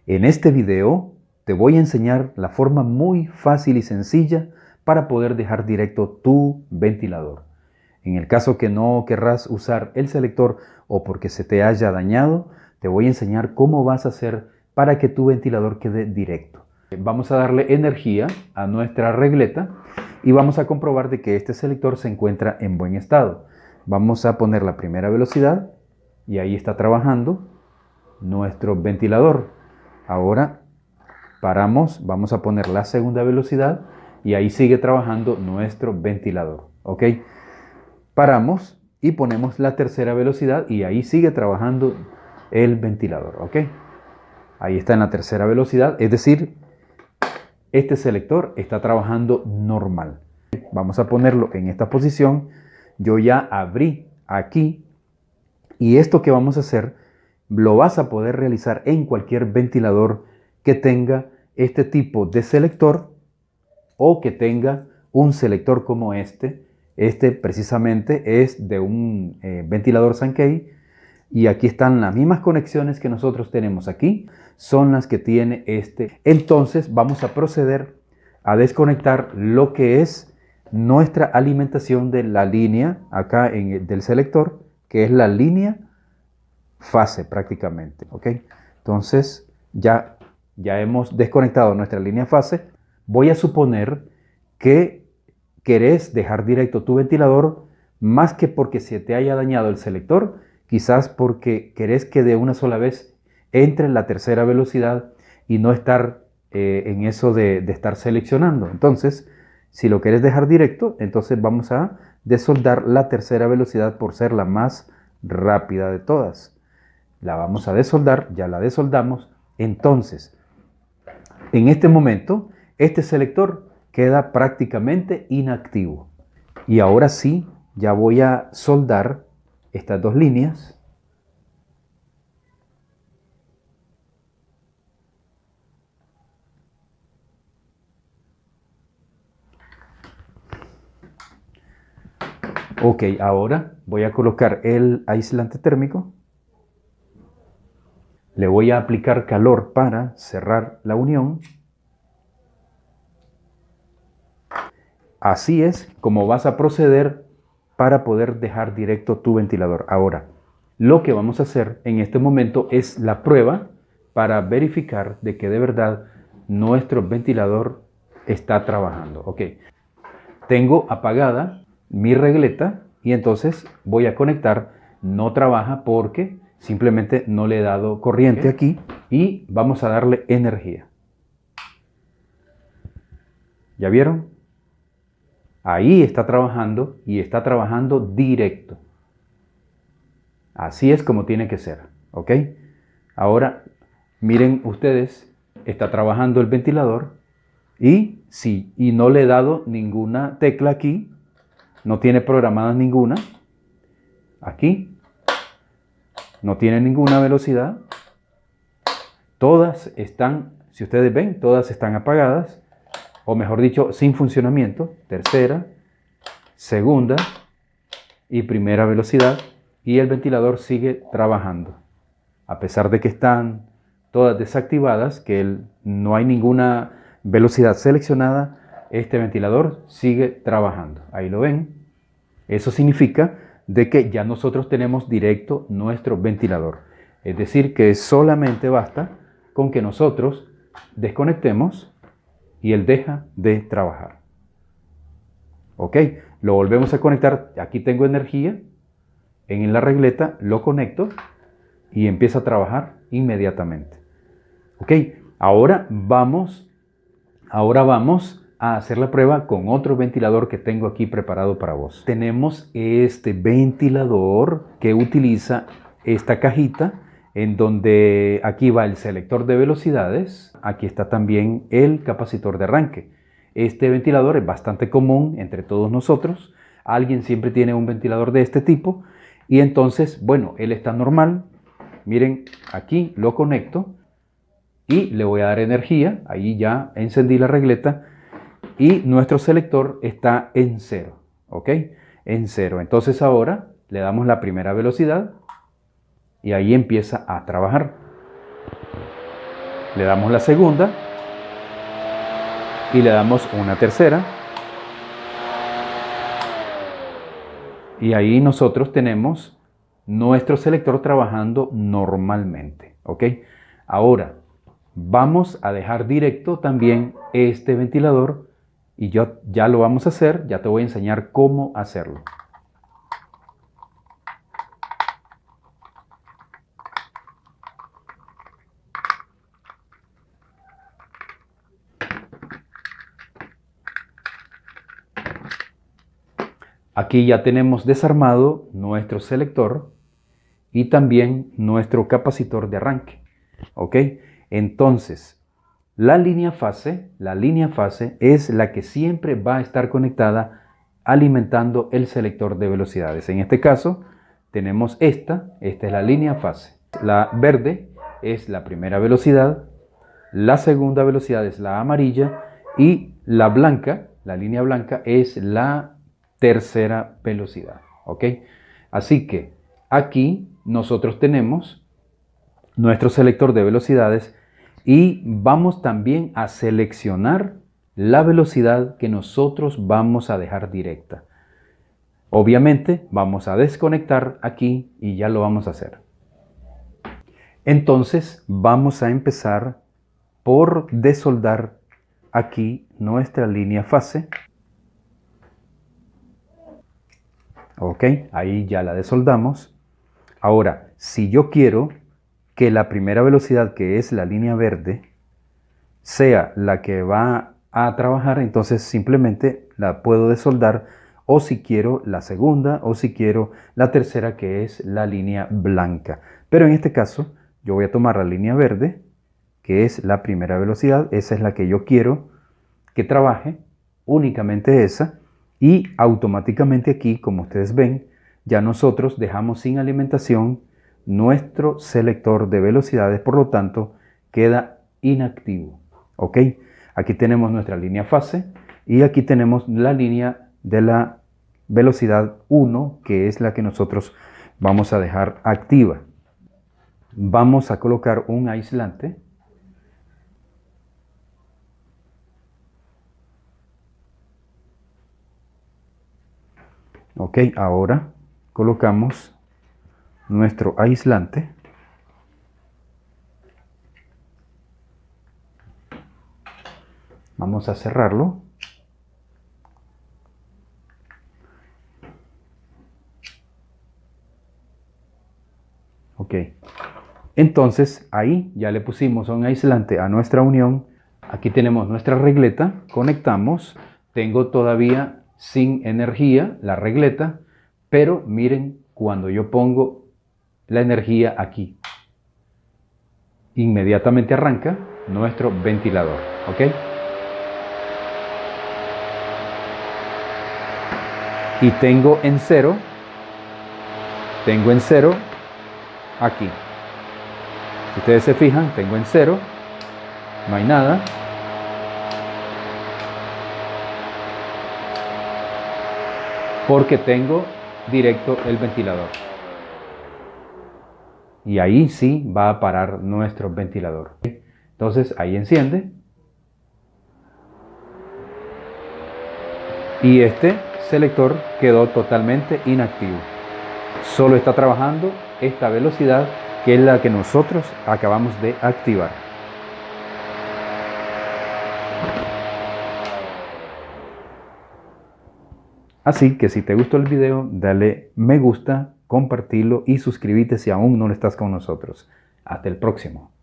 En este video te voy a enseñar la forma muy fácil y sencilla para poder dejar directo tu ventilador. En el caso que no querrás usar el selector o porque se te haya dañado, te voy a enseñar cómo vas a hacer para que tu ventilador quede directo. Vamos a darle energía a nuestra regleta y vamos a comprobar de que este selector se encuentra en buen estado. Vamos a poner la primera velocidad y ahí está trabajando nuestro ventilador. Ahora paramos, vamos a poner la segunda velocidad y ahí sigue trabajando nuestro ventilador. ¿Ok? Paramos y ponemos la tercera velocidad y ahí sigue trabajando el ventilador. ¿Ok? Ahí está en la tercera velocidad, es decir, este selector está trabajando normal. Vamos a ponerlo en esta posición. Yo ya abrí aquí y esto que vamos a hacer lo vas a poder realizar en cualquier ventilador que tenga este tipo de selector o que tenga un selector como este. Este precisamente es de un ventilador Sankey y aquí están las mismas conexiones que nosotros tenemos aquí, son las que tiene este. Entonces vamos a proceder a desconectar lo que es nuestra alimentación de la línea acá del selector, que es la línea fase prácticamente. ¿Ok? Entonces ya hemos desconectado nuestra línea fase. Voy a suponer que querés dejar directo tu ventilador más que porque se te haya dañado el selector, quizás porque querés que de una sola vez entre la tercera velocidad y no estar en eso de estar seleccionando. Entonces, si lo querés dejar directo, entonces vamos a desoldar la tercera velocidad por ser la más rápida de todas. La vamos a desoldar, ya la desoldamos. Entonces, en este momento, este selector queda prácticamente inactivo. Y ahora sí, ya voy a soldar estas dos líneas. Ok, ahora voy a colocar el aislante térmico. Le voy a aplicar calor para cerrar la unión. Así es como vas a proceder para poder dejar directo tu ventilador. Ahora, lo que vamos a hacer en este momento es la prueba para verificar de que de verdad nuestro ventilador está trabajando. Ok, tengo apagada mi regleta y entonces voy a conectar. No trabaja porque simplemente no le he dado corriente aquí y vamos a darle energía. ¿Ya vieron? Ahí está trabajando y está trabajando directo. Así es como tiene que ser. ¿Ok? Ahora, miren ustedes, está trabajando el ventilador y sí, y no le he dado ninguna tecla aquí. No tiene programada ninguna. Aquí. No tiene ninguna velocidad. Todas están, si ustedes ven, todas están apagadas. O mejor dicho, sin funcionamiento. Tercera, segunda y primera velocidad. Y el ventilador sigue trabajando. A pesar de que están todas desactivadas, que no hay ninguna velocidad seleccionada, este ventilador sigue trabajando. Ahí lo ven. Eso significa de que ya nosotros tenemos directo nuestro ventilador. Es decir, que solamente basta con que nosotros desconectemos y él deja de trabajar. ¿Ok? Lo volvemos a conectar. Aquí tengo energía. En la regleta lo conecto y empieza a trabajar inmediatamente. ¿Ok? Ahora vamos a hacer la prueba con otro ventilador que tengo aquí preparado para vos. Tenemos este ventilador que utiliza esta cajita en donde aquí va el selector de velocidades. Aquí está también el capacitor de arranque. Este ventilador es bastante común entre todos nosotros. Alguien siempre tiene un ventilador de este tipo. Y entonces, bueno, él está normal. Miren, aquí lo conecto y le voy a dar energía. Ahí ya encendí la regleta y nuestro selector está en 0. ¿Ok? En 0. Entonces ahora le damos la primera velocidad y ahí empieza a trabajar. Le damos la segunda y le damos una tercera. Y ahí nosotros tenemos nuestro selector trabajando normalmente, ¿ok? Ahora vamos a dejar directo también este ventilador y ya lo vamos a hacer, ya te voy a enseñar cómo hacerlo. Aquí ya tenemos desarmado nuestro selector y también nuestro capacitor de arranque, ¿ok? Entonces, la línea fase es la que siempre va a estar conectada alimentando el selector de velocidades. En este caso, tenemos esta es la línea fase. La verde es la primera velocidad, la segunda velocidad es la amarilla y la blanca, la línea blanca, es la tercera velocidad, ¿ok? Así que aquí nosotros tenemos nuestro selector de velocidades y vamos también a seleccionar la velocidad que nosotros vamos a dejar directa. Obviamente vamos a desconectar aquí y ya lo vamos a hacer. Entonces vamos a empezar por desoldar aquí nuestra línea fase. Ok, ahí ya la desoldamos. Ahora, si yo quiero que la primera velocidad, que es la línea verde, sea la que va a trabajar, entonces simplemente la puedo desoldar, o si quiero la segunda, o si quiero la tercera, que es la línea blanca. Pero en este caso, yo voy a tomar la línea verde, que es la primera velocidad, esa es la que yo quiero que trabaje, únicamente esa, y automáticamente aquí, como ustedes ven, ya nosotros dejamos sin alimentación nuestro selector de velocidades, por lo tanto queda inactivo. ¿Ok? Aquí tenemos nuestra línea fase y aquí tenemos la línea de la velocidad 1, que es la que nosotros vamos a dejar activa. Vamos a colocar un aislante. Ok, ahora colocamos nuestro aislante. Vamos a cerrarlo. Ok. Entonces ahí ya le pusimos un aislante a nuestra unión. Aquí tenemos nuestra regleta. Conectamos. Tengo todavía sin energía la regleta, pero miren cuando yo pongo la energía aquí, inmediatamente arranca nuestro ventilador, ¿ok? Y tengo en cero aquí. Si ustedes se fijan, tengo en cero, no hay nada. Porque tengo directo el ventilador. Y ahí sí va a parar nuestro ventilador. Entonces ahí enciende. Y este selector quedó totalmente inactivo. Solo está trabajando esta velocidad, que es la que nosotros acabamos de activar. Así que si te gustó el video, dale me gusta, compartirlo y suscríbete si aún no lo estás con nosotros. Hasta el próximo.